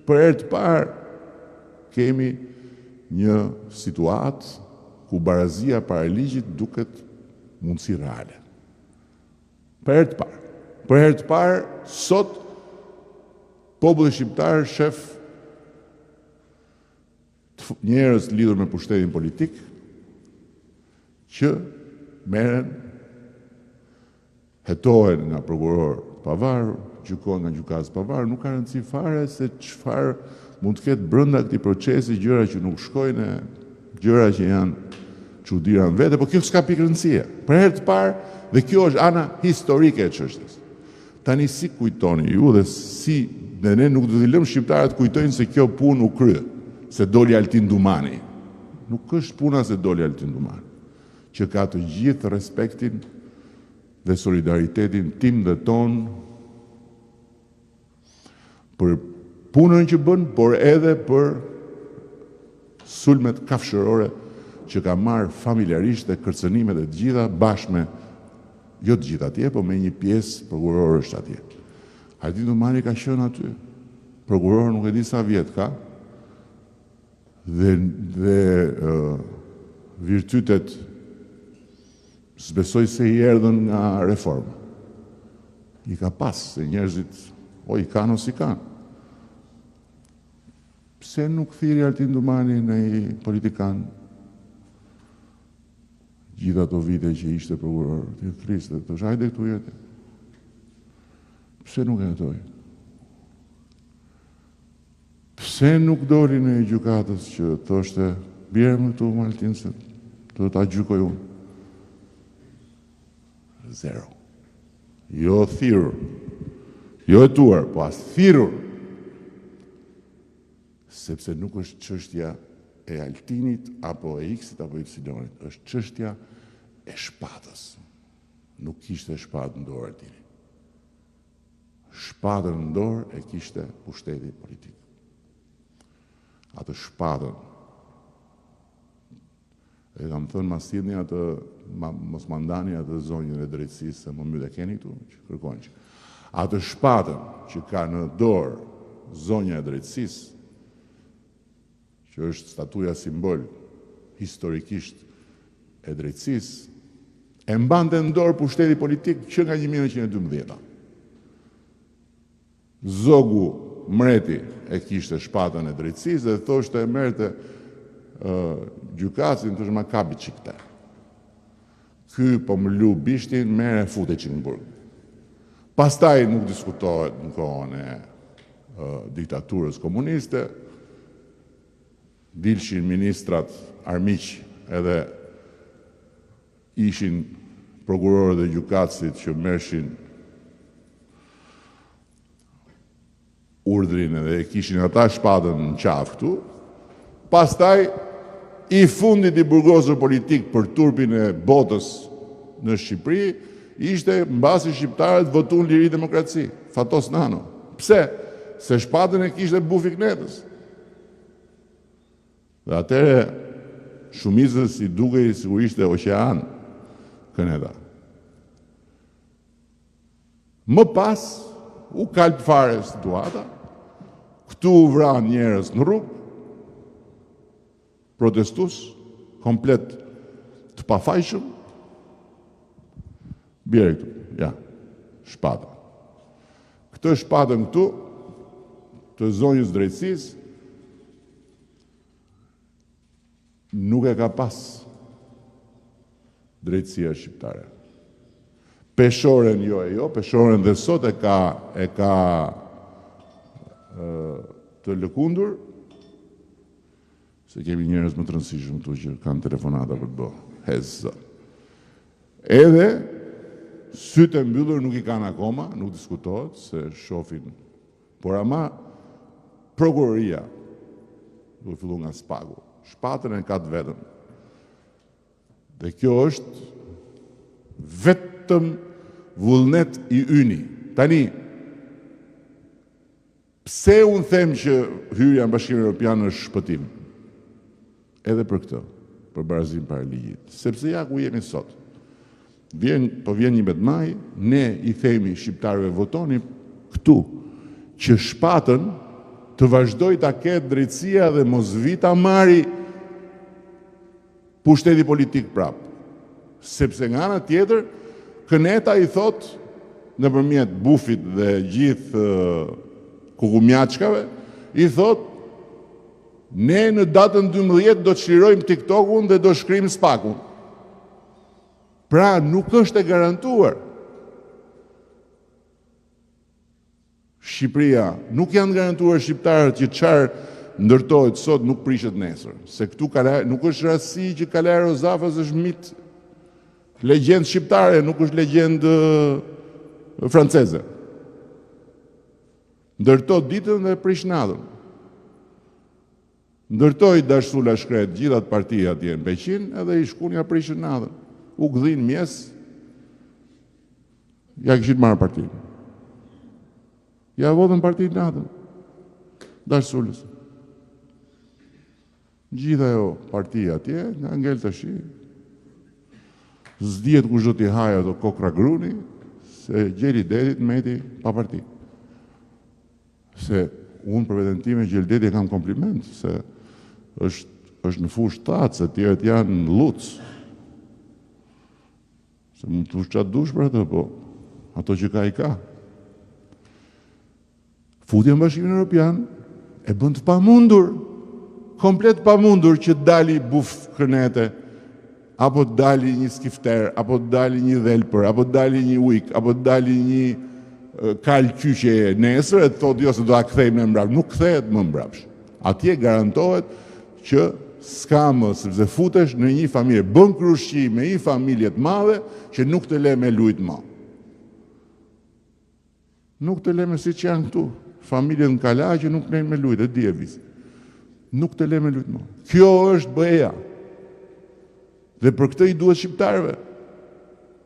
Për herë të parë kemi një situatë ku barazia para ligjit duket mundësi reale. Për herë të parë, sot populli shqiptar shef njerëz lidhur me pushtetin politik që merren, hetohen nga prokuror pavarur, gjykohen nga gjykatës pavarur, nuk ka rëndësi fare se çfarë mund të ketë brenda këtij procesi, gjëra që nuk shkojnë, gjëra që janë çuditëra në vete, por kjo s'ka pikë rëndësie. Për herë të parë, dhe kjo është ana historike e çështjes. Tani si kujtoni ju dhe si ne nuk do t'i lëmë shqiptarët kujtojnë se kjo punë u krye, se doli Altin Dumani. Nuk është puna se doli Altin Dumani, që ka të gjithë respektin dhe solidaritetin tim dhe ton për punën që bën, por edhe për sulmet kafshërore që ka marrë familjarisht dhe kërcënimet e të gjitha bashkë me, jo të gjitha atje, po me një pjesë prokurorësh atje. Altin Dumani ka qenë aty. Prokuror nuk e di sa vjet ka, dhe virtytet s'besoj se i erdhën nga reforma. I ka pas, se njerëzit o i kanë ose i kanë. Pse nuk thiri Altin Dumani në i politikan gjitha ato vite që ishte prokuror, të Kriste, të shajde këtu jetë. Pse nuk e jetoj? Pse nuk doli në i gjykatës që thoshte, bjerë më këtu Altin se të ta gjykoj unë? Zero. Jo thirur, jo hetuar, po as thirur. Sepse nuk është çështja e Altinit, apo e X-it, apo Y-it, është çështja e shpatës. Nuk kishte shpatë në dorë Altini. Shpatën në dorë e kishte pushteti politik. Atë shpatën. E kam thënë masirni atë, mos mandani atë zonjën e drejtësisë, se më mytë e keni këtu, që kërkojnë që. Atë shpatën që ka në dorë zonja e drejtësisë, që është statuja simbol historikisht e drejtësisë, e mbante në dorë pushteti politik që nga 1912. Zogu mreti e kishte shpatën e drejtësisë dhe thoshte e merte gjykatësin të shma kapi qikte. Ky po më lu bishtin, mere e fute që në burg. Pastaj nuk diskutohet në kohën e diktaturës komuniste, dilshin ministrat armiq edhe ishin prokurorët dhe gjykatësit që mershin urdhrin edhe e kishin ata shpatën në qafë këtu. Pastaj, i fundit i burgosur politik për turpin e botës në Shqipëri, ishte mbasi shqiptarët votun liri demokraci, Fatos Nano. Pse? Se shpatën e kishte Bufi Knetës. Dhe atere shumicës i dukej sigurisht e oqean Kneta. Më pas, u kalp fare situata, këtu u vran njerëz në rrugë, protestus, komplet të pafajshëm, bjerë këtu, ja, shpata. Këtë shpatën këtu, të zonjës drejtësisë, nuk e ka pas drejtësia shqiptare. Peshoren jo e jo, peshoren dhe sot e ka të lëkundur, se kemi njerëz më të rëndësishëm këtu që kanë telefonata për të bërë. Hezë. Edhe, sytë e mbyllur nuk i kanë akoma, nuk diskutohet, se shofin. Por ama, prokuroria, duke fillu nga Spagu, shpatën e ka të vetëm. Dhe kjo është vetëm vullnet i yni. Tani, pse unë them që hyrja në Bashkimin Evropian është shpëtim? Edhe për këtë, për barazim para ligjit. Sepse ja ku jemi sot. Vjen 11 maj, ne i themi shqiptarëve votoni këtu, që shpatën të vazhdoj ta ketë drejtësia dhe mos vita marri pushteti politik prap. Sepse nga ana tjetër, Këneta i thot nëpërmjet bufit dhe gjithë kukumjaçkave, i thot ne në datën 12 do të çlirojmë TikTokun dhe do shkrim spakun. Pra nuk është e garantuar. Shqipëria, nuk janë garantuar shqiptarët që çfarë ndërtohet sot nuk prishet nesër. Se këtu nuk është rasti që Kalaj Rozafës është mit legjendë shqiptare, nuk është legjendë franceze. Ndërtohet ditën dhe prish natën. Ndërtoi Dashsula Shkret gjithat partia atje në Peqin, edhe i shkunja prishën natën. U gdhin mjes, ja kishin marrë partinë. Ja votën partinë natën. Dashsulës. Gjitha jo partia atje, nga ngel të shi. Zdihet kush do t'i haja ato kokra gruni, se Gjeli Dedit meti pa parti. Se unë për veten time Gjeli Dedi kam kompliment, se është në fush 8, se tjerët janë në luc. Se mund të fush qatë dush për ato, po ato që ka i ka. Futja në Bashkimin Evropian e bën të pamundur, komplet pamundur që dali buf Kërnete, apo dali një skifter, apo dali një dhelpër, apo dali një ujk, apo dali një kal qyqe nesër, e të thotë jo se do a kthejmë në mbrapsh. Nuk kthehet më mbrapsh. Atje garantohet që s'ka më, sepse futesh në një familje, bën krushqi me një familje të madhe që nuk të le me lujt më. Nuk të le me si që janë këtu. Familje në Kala që nuk le me lujt, e di e visi. Nuk të le me lujt më. Kjo është BE-ja. Dhe për këtë i duhet shqiptarëve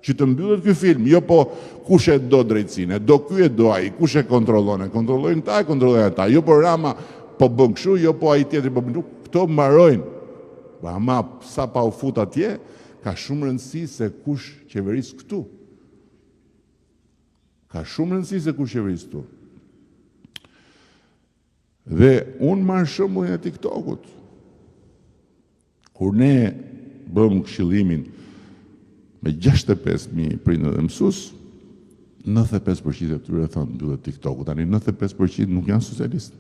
që të mbyllet ky film, jo po kush e do drejtësinë, do ky e do ai, kush e kontrollon, kontrollojnë këta, kontrollojnë ata, jo po Rama po bën kështu, jo po ai tjetri po bën, këto mbarojnë. Ama sa pa u fut atje, ka shumë rëndësi se kush qeveris këtu. Ka shumë rëndësi se kush qeveris këtu. Dhe unë marr shembullin e TikTokut. Kur ne bëm këshillimin me 65.000 prindër dhe mësues, 95% e tyre thonë mbyllet TikToku. Tani 95% nuk janë socialistë.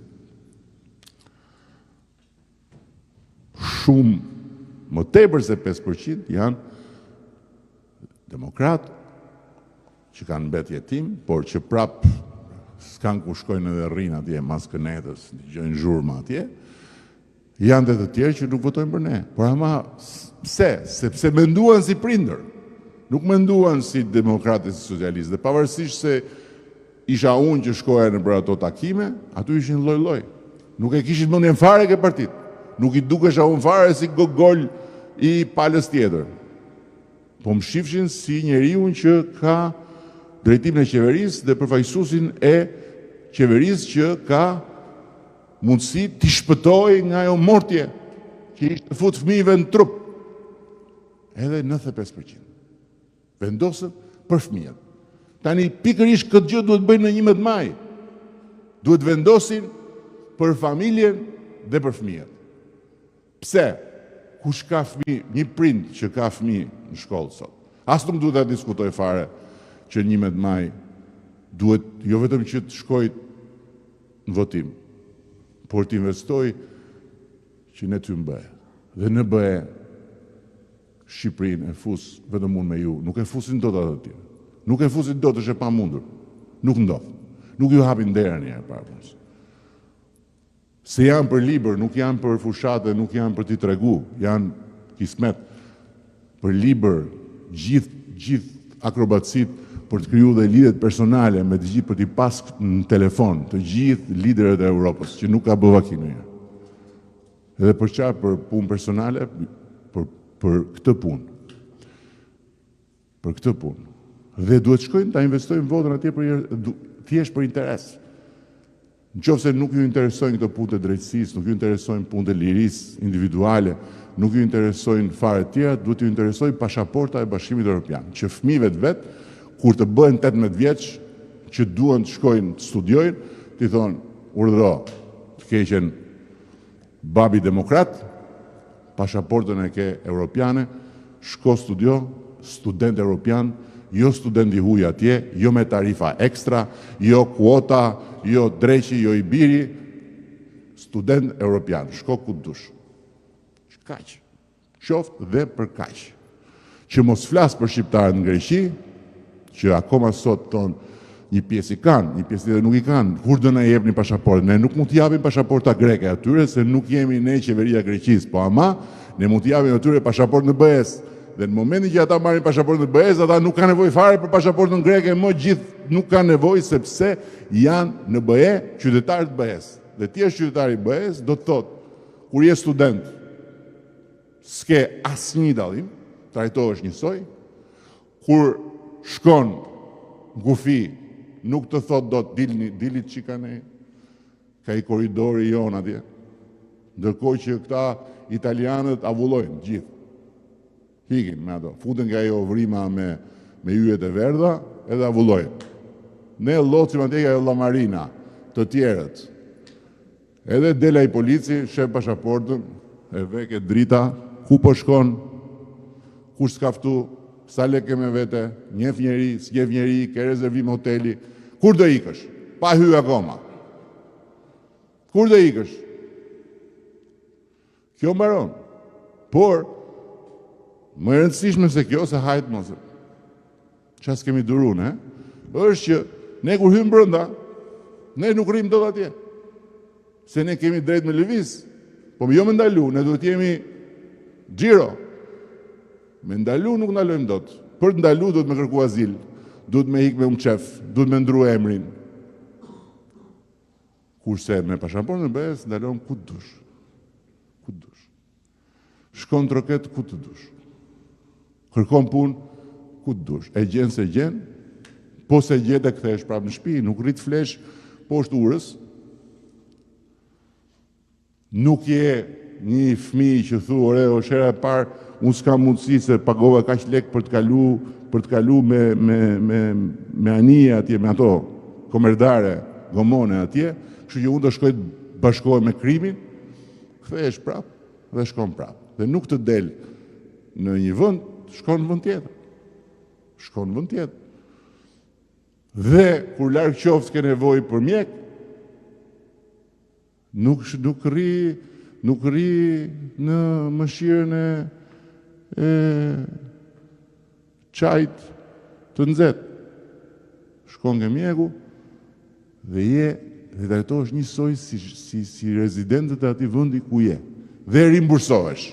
Shumë më tepër se 5% janë demokratë që kanë mbet jetim, por që prap s'kan ku shkojnë edhe rrinë atje mas Kënetës, gjojnë zhurma atje. Janë dhe të tjerë që nuk votojnë për ne. Por ama pse? Sepse menduan si prindër. Nuk menduan si demokratë si socialistë. Dhe pavarësisht se isha unë që shkoja në për ato takime, aty ishin lloj-lloj. Nuk e kishin mendjen fare ke partitë. Nuk i dukesha unë fare si gogol i palës tjetër. Po më shifshin si njeriu që ka drejtimin e qeverisë dhe përfaqësuesin e qeverisë që ka mundësi t'i shpëtoj nga ajo mortje që ishte fut fëmijëve në trup. Edhe 95% vendosën për fëmijët. Tani pikërisht këtë gjë duhet bëjnë në 11 maj. Duhet vendosin për familjen dhe për fëmijët. Pse? Kush ka fëmijë, një prind që ka fëmijë në shkollë sot. As nuk duhet ta diskutoj fare që 11 maj duhet jo vetëm që të shkoj në votim, por të investoj që ne ty më bëhe. Dhe në bëhe Shqipërinë e fus vetëm unë me ju. Nuk e fusin dot ato të tjerë. Nuk e fusin dot, është e pamundur. Nuk ndodh. Nuk ju hapin derën një herë para punës. Se janë për libër, nuk janë për fushate, nuk janë për t'i tregu, janë kismet për libër, gjithë akrobacit për të kriju dhe lidhet personale me të gjithë për t'i pas në telefon, të gjithë liderët e Europës, që nuk ka bëvakin në. Edhe për çfarë, për punë personale, për këtë punë. Për këtë punë. Dhe duhet shkojnë ta investojnë votën atje thjesht për interes. Nëse nuk ju interesojnë këto punë të drejtësisë, nuk ju interesojnë punë të lirisë individuale, nuk ju interesojnë fare tjera, duhet ju interesojnë pasaporta e Bashkimit Evropian, që fëmijëve vet, kur të bëhen 18 vjeç, që duan të shkojnë të studiojnë, t'i thonë, urdhëro, keqen babi demokrat, pasaportën e ke europiane, shko studio, student europian, jo student i huj atje, jo me tarifa ekstra, jo kuota, jo dreqi, jo i biri, student europian, shko ku dush. Kaq, qoftë dhe për kaq. Që mos flas për shqiptarët në Greqi, që akoma sot tonë një pjesë i kanë, një pjesë tjetër nuk i kanë, kur do na jepni pasaportë? Ne nuk mund t'i japim pasaporta greke atyre, se nuk jemi ne qeveria Greqisë, po ama ne mund t'i japim atyre pasaportë në BE-s. Dhe në momentin që ata marrin pasaportën në BE-s, ata nuk kanë nevojë fare për pasaportën greke, më gjithë nuk kanë nevojë sepse janë në BE qytetarë të BE-s. Dhe ti je qytetar i BE-s, do të thotë, kur je student, s'ke asnjë dallim, trajtohesh njësoj, kur shkon në kufi, nuk të thot do të dilit qikane, ka i koridori jon atje, ndërkohë që këta italianët avullojnë gjithë. Hikin me ato, futen nga jo vrima me yjet e verdha, edhe avullojnë. Ne locim atje nga La Marina, të tjerët. Edhe dela i polici, shef pasaportën, e veke drita, ku po shkon, ku s'kaftu, sa leke me vete, njef njeri, s'jef njeri, ke rezervim hoteli, kur do ikësh? Pa hy akoma. Kur do ikësh? Kjo mbaron. Por, më e rëndësishme se kjo, se hajtë mos. Qas kemi duru, ne? është që ne kur hymë brënda, ne nuk rrim dot atje. Se ne kemi drejt me lëviz, po jo me ndalu, ne duhet jemi xhiro. Me ndalu nuk ndalojmë dot. Për të ndalu duhet me kërku azil, duhet me ikë me qef, duhet me ndru emrin. Kurse me pasaportën në BE-s ndalojmë ku të dush. Ku të dush. Shkon troket ku të dush. Kërkon punë ku të dush. E gjen se gjen, po se gjet e kthesh prapë në shtëpi, nuk rrit flesh poshtë urës. Nuk je një fëmijë që thu, ore, o shera e parë, unë s'kam mundësi se pagova kaq lek për të kalu me anije atje, me ato komerdare, gomone atje, kështu që unë do shkoj të bashkohem me krimin, kthehesh prapë dhe shkon prapë. Dhe nuk të del në një vend, shkon në vend tjetër. Shkon në vend tjetër. Dhe kur larg qoftë s'ke nevojë për mjek, nuk rri në mëshirën e qajt të nxehtë. Shkon nga mjeku dhe trajtohesh njësoj si rezidentët e atij vendi ku je. Dhe rimbursohesh.